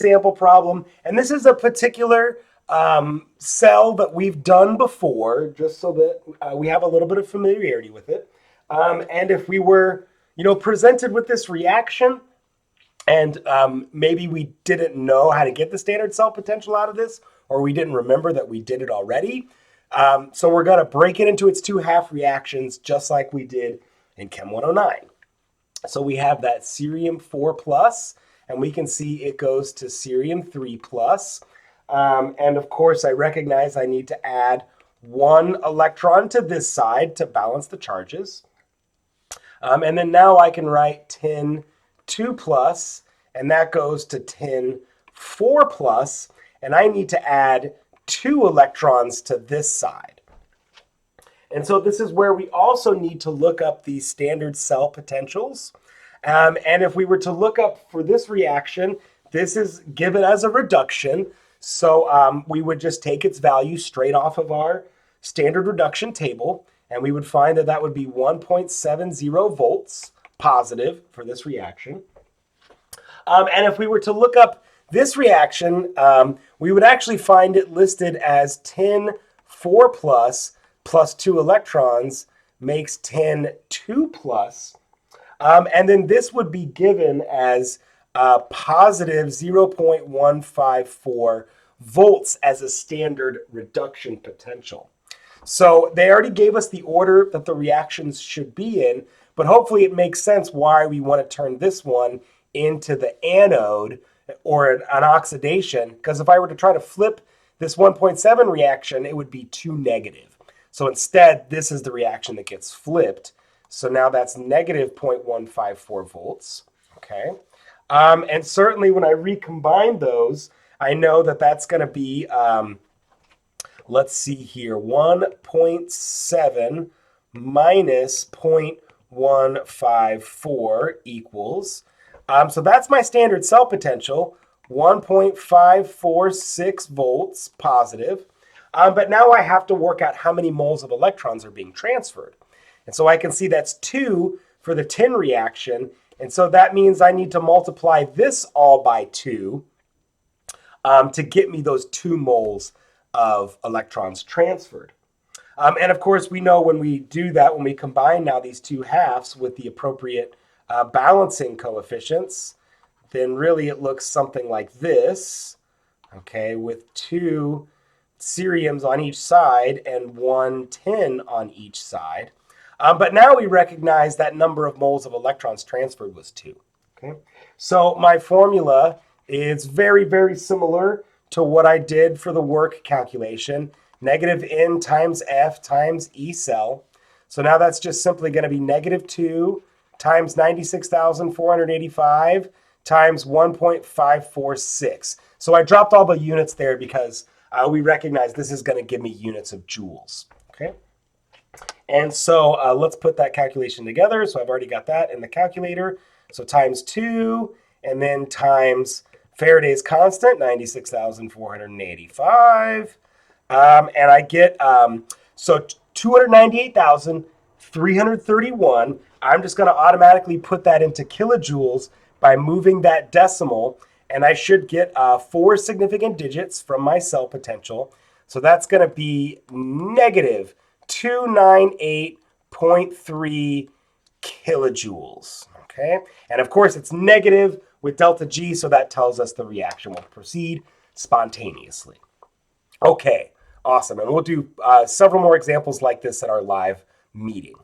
example problem, and this is a particular cell that we've done before, just so that we have a little bit of familiarity with it. And if we were, presented with this reaction, and maybe we didn't know how to get the standard cell potential out of this, or we didn't remember that we did it already. So we're going to break it into its two half reactions, just like we did in Chem 109. So we have that cerium 4 plus, and we can see it goes to cerium 3 plus. And of course, I recognize I need to add one electron to this side to balance the charges. And then now I can write tin 2 plus, and that goes to tin 4 plus, and I need to add 2 electrons to this side. And so this is where we also need to look up these standard cell potentials. And if we were to look up for this reaction, this is given as a reduction. So we would just take its value straight off of our standard reduction table, and we would find that that would be 1.70 volts positive for this reaction. And if we were to look up this reaction, we would actually find it listed as tin 4 plus 2 electrons makes tin 2 plus. And then this would be given as positive 0.154 volts as a standard reduction potential. So they already gave us the order that the reactions should be in, but hopefully it makes sense why we want to turn this one into the anode or an oxidation, because if I were to try to flip this 1.7 reaction, it would be too negative. So instead, this is the reaction that gets flipped. So now that's negative 0.154 volts, okay? And certainly when I recombine those, I know that that's going to be, let's see here, 1.7 minus 0.154 equals, so that's my standard cell potential, 1.546 volts positive. But now I have to work out how many moles of electrons are being transferred. And so I can see that's 2 for the tin reaction. And so that means I need to multiply this all by 2 to get me those 2 moles of electrons transferred. And of course, we know when we do that, when we combine now these two halves with the appropriate balancing coefficients, then really it looks something like this, okay, with 2 ceriums on each side and 1 tin on each side. But now we recognize that number of moles of electrons transferred was 2. Okay, so my formula is very, very similar to what I did for the work calculation. Negative N times F times E cell. So now that's just simply going to be negative 2 times 96,485 times 1.546. So I dropped all the units there because we recognize this is going to give me units of joules. Okay. And so let's put that calculation together. So I've already got that in the calculator. So times 2 and then times Faraday's constant, 96,485. And I get, so 298,331. I'm just going to automatically put that into kilojoules by moving that decimal. And I should get 4 significant digits from my cell potential. So that's going to be negative 298.3 kilojoules. Okay. And of course, it's negative with delta G, so that tells us the reaction will proceed spontaneously. Okay, awesome. And we'll do several more examples like this at our live meeting.